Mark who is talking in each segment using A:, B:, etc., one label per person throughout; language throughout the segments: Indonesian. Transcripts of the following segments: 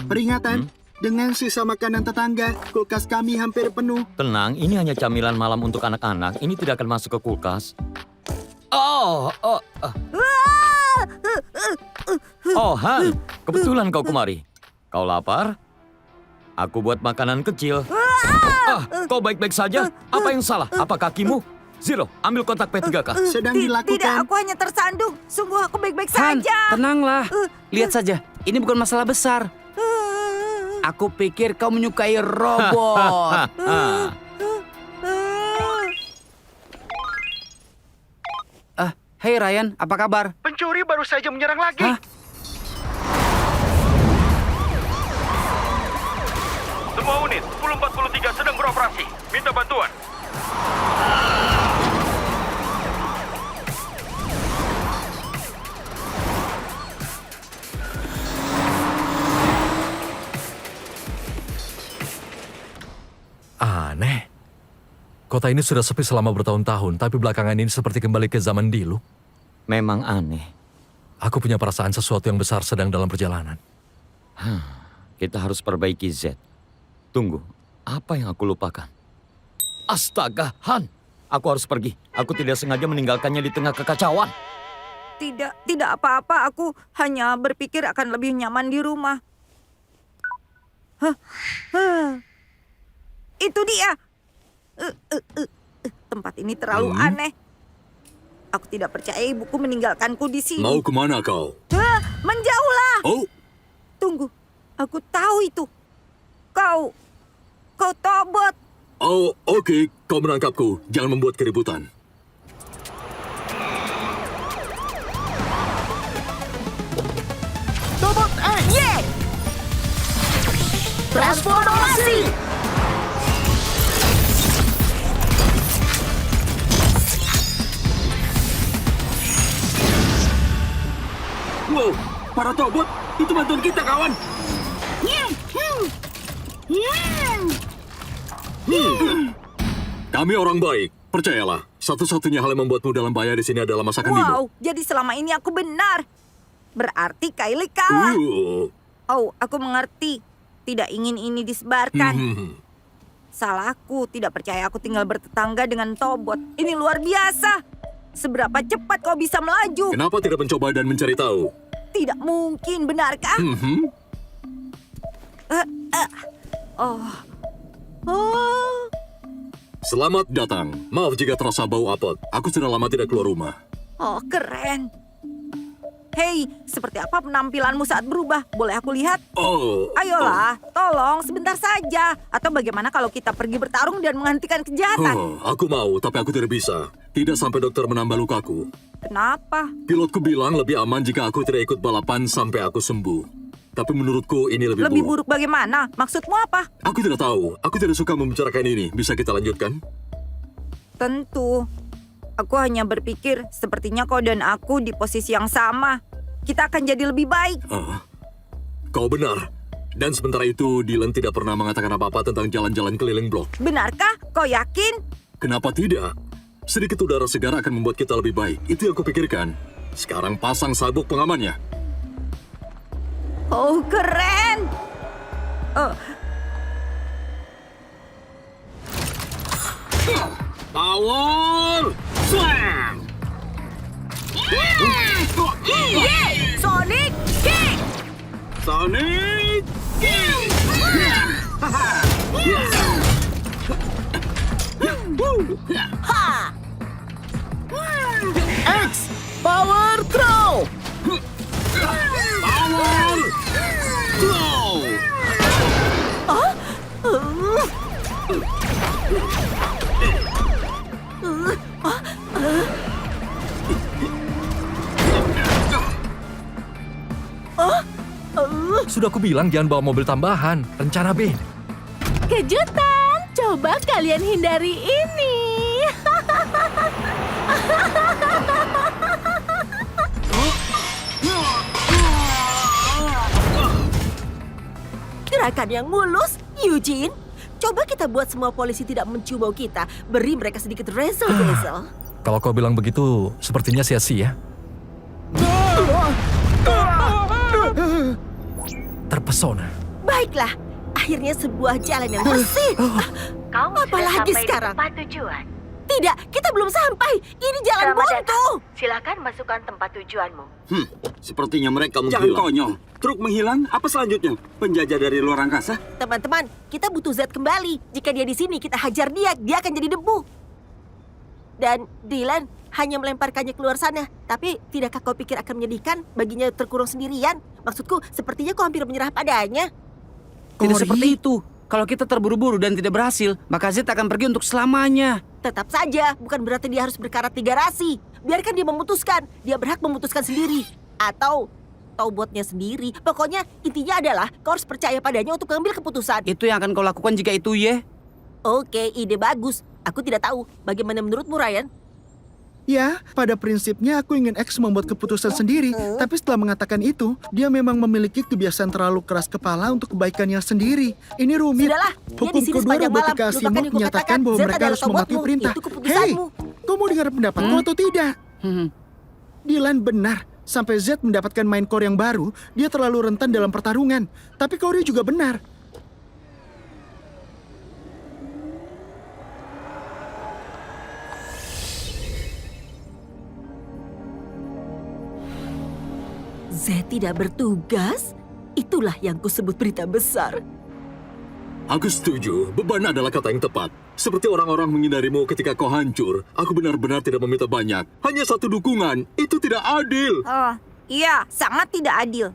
A: Peringatan, dengan sisa makanan tetangga, kulkas kami hampir penuh.
B: Tenang, ini hanya camilan malam untuk anak-anak. Ini tidak akan masuk ke kulkas. Oh, Han, kebetulan kau kemari. Kau lapar? Aku buat makanan kecil. Kau baik-baik saja? Apa yang salah? Apa kakimu? Zero, ambil kontak P3K.
A: Sedang dilakukan.
C: Tidak, aku hanya tersandung. Sungguh aku baik-baik
D: Han,
C: saja.
D: tenanglah. Lihat saja, ini bukan masalah besar. Aku pikir kau menyukai robot. Hey Ryan, apa kabar?
A: Pencuri baru saja menyerang lagi.
D: Hah?
E: Semua unit, 1043 sedang beroperasi. Minta bantuan.
F: Aneh. Kota ini sudah sepi selama bertahun-tahun, tapi belakangan ini seperti kembali ke zaman dulu.
B: Memang aneh.
F: Aku punya perasaan sesuatu yang besar sedang dalam perjalanan.
B: Kita harus perbaiki Z. Tunggu, apa yang aku lupakan? Astaga, Han! Aku harus pergi. Aku tidak sengaja meninggalkannya di tengah kekacauan.
C: Tidak apa-apa. Aku hanya berpikir akan lebih nyaman di rumah. Itu dia. Tempat ini terlalu aneh. Aku tidak percaya ibuku meninggalkanku di sini.
G: Mau kemana kau?
C: Menjauhlah.
G: Oh,
C: Tunggu, aku tahu itu. Kau Tobot.
G: oh, oke. Kau menangkapku. Jangan membuat keributan.
C: Tobot X. Yeah. Transformasi.
G: Wow, para Tobot, itu bantuan kita, kawan. Kami orang baik. Percayalah, satu-satunya hal yang membuatmu dalam bahaya di sini adalah masakan ibu.
C: Wow, jadi selama ini aku benar. Berarti Kylie kalah. Oh, aku mengerti. Tidak ingin ini disebarkan. Salahku, tidak percaya aku tinggal bertetangga dengan Tobot. Ini luar biasa. Seberapa cepat kau bisa melaju?
G: Kenapa tidak mencoba dan mencari tahu?
C: Tidak mungkin, benarkah? Oh.
G: Selamat datang. Maaf jika terasa bau apot. Aku sudah lama tidak keluar rumah.
C: Oh, keren. Hei, seperti apa penampilanmu saat berubah? Boleh aku lihat?
G: Oh.
C: Ayolah, tolong sebentar saja. Atau bagaimana kalau kita pergi bertarung dan menghentikan kejahatan?
G: Aku mau, tapi aku tidak bisa. Tidak sampai dokter menambah lukaku.
C: Kenapa?
G: Pilotku bilang lebih aman jika aku tidak ikut balapan sampai aku sembuh. Tapi menurutku ini lebih
C: buruk bagaimana? Maksudmu apa?
G: Aku tidak tahu. Aku tidak suka membicarakan ini. Bisa kita lanjutkan?
C: Tentu. Aku hanya berpikir sepertinya kau dan aku di posisi yang sama. Kita akan jadi lebih baik.
G: Kau benar. Dan sementara itu, Dylan tidak pernah mengatakan apa-apa tentang jalan-jalan keliling blok.
C: Benarkah? Kau yakin?
G: Kenapa tidak? Sedikit udara segar akan membuat kita lebih baik. Itu yang kupikirkan. Sekarang pasang sabuk pengamannya.
C: Oh, keren!
G: Power Slam!
C: Sonic Kick!
G: Sonic Kick!
C: X Power Throw!
G: Power Throw!
F: Sudah aku bilang jangan bawa mobil tambahan. Rencana B.
H: Kejutan! Coba kalian hindari ini.
I: Gerakan yang mulus, Eugene. Coba kita buat semua polisi tidak mencium bau kita. Beri mereka sedikit razzle-dazzle.
F: Kalau kau bilang begitu, sepertinya sia-sia. terpesona.
I: Baiklah, akhirnya sebuah jalan yang bersih.
H: Kau
I: Apalagi sekarang?
H: tempat tujuan.
I: Tidak, kita belum sampai. Ini jalan buntu.
H: Silakan masukkan tempat tujuanmu.
G: Sepertinya mereka
A: Jangan
G: menghilang.
A: konyol. Truk menghilang, apa selanjutnya? Penjajah dari luar angkasa?
I: Teman-teman, kita butuh Z kembali. Jika dia di sini, kita hajar dia. Dia akan jadi debu. Dan Dylan hanya melemparkannya keluar sana. Tapi tidakkah kau pikir akan menyedihkan baginya terkurung sendirian? Maksudku, sepertinya kau hampir menyerah padanya.
D: Tidak
A: Cory.
D: seperti itu. Kalau kita terburu-buru dan tidak berhasil, maka Z akan pergi untuk selamanya.
I: Tetap saja, bukan berarti dia harus berkarat di garasi. Biarkan dia memutuskan. Dia berhak memutuskan sendiri. Atau buatnya sendiri. Pokoknya intinya adalah kau harus percaya padanya untuk mengambil keputusan.
D: Itu yang akan kau lakukan jika itu Ye.
I: Oke, ide bagus. Aku tidak tahu. Bagaimana menurutmu, Ryan?
A: Ya, pada prinsipnya aku ingin X membuat keputusan sendiri. Tapi setelah mengatakan itu, dia memang memiliki kebiasaan terlalu keras kepala untuk kebaikannya sendiri. Ini rumit.
I: Sudahlah, dia
A: Hukum
I: di sini
A: kedua
I: sepanjang malam.
A: robotika
I: Lupakan
A: Asimov
I: yang
A: menyatakan
I: kukatakan.
A: bahwa
I: Z
A: mereka
I: adalah
A: harus mematuhi
I: robotmu.
A: perintah.
I: Itu keputusanmu.
A: Hei, kau mau dengar pendapatku atau tidak? Dylan benar. Sampai Z mendapatkan main core yang baru, dia terlalu rentan dalam pertarungan. Tapi Corey juga benar.
I: Z tidak bertugas? Itulah yang kusebut berita besar.
G: Aku setuju, beban adalah kata yang tepat. Seperti orang-orang menghindarimu ketika kau hancur, aku benar-benar tidak meminta banyak. Hanya satu dukungan, itu tidak adil.
C: Oh, iya, sangat tidak adil.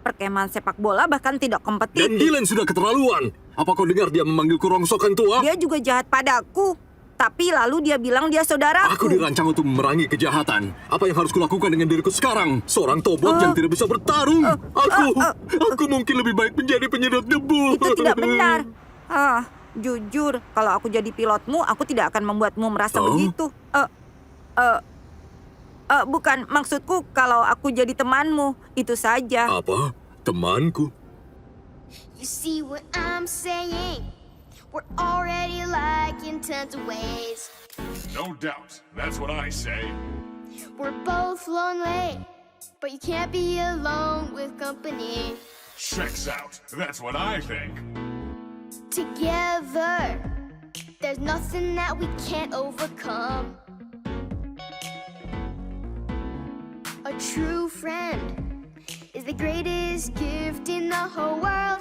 C: Perkemahan sepak bola bahkan tidak
G: Dan
C: kompetitif.
G: Dylan sudah keterlaluan. Apa kau dengar dia memanggilku rongsokan tua?
C: Dia juga jahat padaku. Tapi lalu dia bilang dia saudaraku.
G: Aku dirancang untuk memerangi kejahatan. Apa yang harus kulakukan dengan diriku sekarang? Seorang tobot yang tidak bisa bertarung. Aku mungkin lebih baik menjadi penyedot debu.
C: Itu tidak benar. Jujur, kalau aku jadi pilotmu, aku tidak akan membuatmu merasa begitu. Bukan, maksudku kalau aku jadi temanmu, itu saja.
G: Apa? Temanku?
J: You see what I'm saying? We're already alike in tons of ways.
E: No doubt. That's what I say.
J: We're both lonely, but you can't be alone with company.
E: Checks out. That's what I think.
J: Together, there's nothing that we can't overcome. A true friend is the greatest gift in the whole world.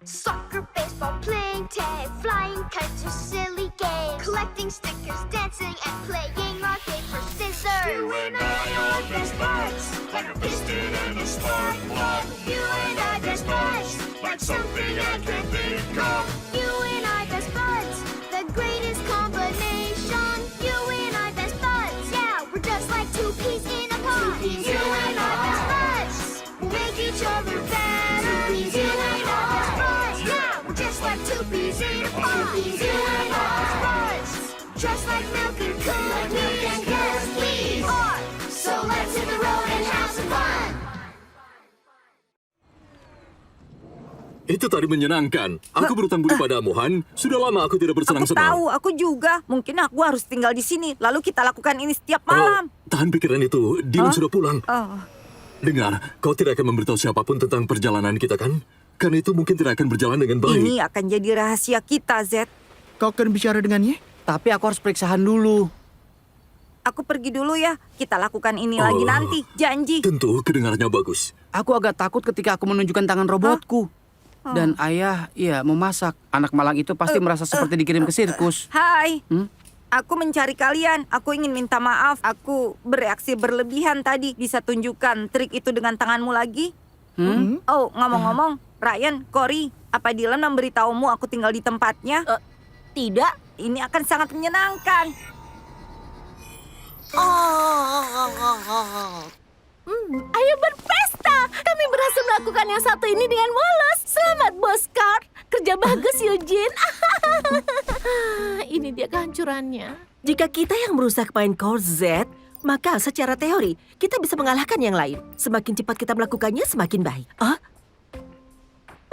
J: Soccer, baseball, playing tag, flying kites are silly games. Collecting stickers, dancing and playing rock, paper, scissors.
E: You and I are best buds, like a piston and a spark plug.
J: You and I best buds,
E: Like something I can't think of.
J: you and I best buds, the greatest combination. You and I best buds, yeah, we're just like two peas in a pod. You and I best buds, we'll make each other better. You and I best buds, yeah, we're just like two peas in a pod. You and I best buds, just like milk and cookies. Yes, we are. So let's hit the road and have some fun.
G: Itu tadi menyenangkan. Aku berutang budi padamu, Han. Sudah lama aku tidak
C: Aku
G: bersenang-senang.
C: tahu, aku juga. Mungkin aku harus tinggal di sini. Lalu kita lakukan ini setiap malam.
G: Tahan pikiran itu. Dylan sudah pulang.
C: Oh,
G: Dengar, kau tidak akan memberitahu siapapun tentang perjalanan kita, kan? Karena itu mungkin tidak akan berjalan dengan baik.
C: ini akan jadi rahasia kita, Z.
A: Kau akan bicara dengannya?
D: Tapi aku harus periksahan dulu.
C: Aku pergi dulu ya. Kita lakukan ini lagi nanti. Janji.
G: Tentu kedengarannya bagus.
D: Aku agak takut ketika aku menunjukkan tangan robotku. Dan ayah, iya, memasak. Anak malang itu pasti merasa seperti dikirim ke sirkus.
C: Hai. Aku mencari kalian. Aku ingin minta maaf. Aku bereaksi berlebihan tadi. Bisa tunjukkan trik itu dengan tanganmu lagi? Oh, ngomong-ngomong, Ryan, Corey, apa Dylan memberitahumu aku tinggal di tempatnya?
I: Tidak.
C: Ini akan sangat menyenangkan.
H: Ayo berpesta! Kami berhasil melakukan yang satu ini dengan mulus. Selamat, Bos Card. Kerja bagus, Eugene. Ini dia kehancurannya.
I: Jika kita yang merusak main core Z, maka secara teori kita bisa mengalahkan yang lain. Semakin cepat kita melakukannya, semakin baik.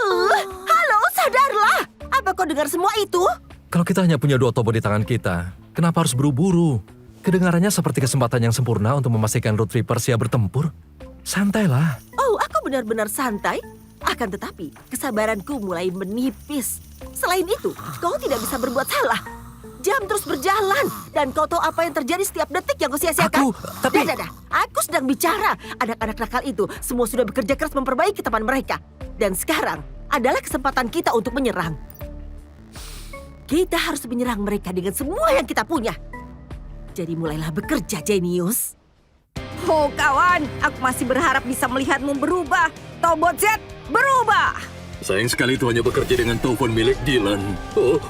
I: Halo, sadarlah! Apa kau dengar semua itu?
F: Kalau kita hanya punya 2 tombol di tangan kita, kenapa harus buru-buru? Kedengarannya seperti kesempatan yang sempurna untuk memastikan Road Reaper siap bertempur. Santailah.
I: Oh, aku benar-benar santai. Akan tetapi, kesabaranku mulai menipis. Selain itu, kau tidak bisa berbuat salah. Jam terus berjalan, dan kau tahu apa yang terjadi setiap detik yang kau sia-siakan?
D: Tapi-
I: Dah. Aku sedang bicara. Anak-anak nakal itu semua sudah bekerja keras memperbaiki teman mereka. Dan sekarang adalah kesempatan kita untuk menyerang. Kita harus menyerang mereka dengan semua yang kita punya. Jadi mulailah bekerja, Genius.
C: Oh kawan, aku masih berharap bisa melihatmu berubah. Tobot Z, berubah!
G: Sayang sekali itu hanya bekerja dengan telepon milik Dylan.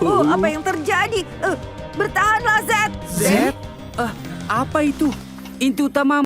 C: Oh, apa yang terjadi? Bertahanlah Z!
A: Z?
D: Apa itu? Inti utama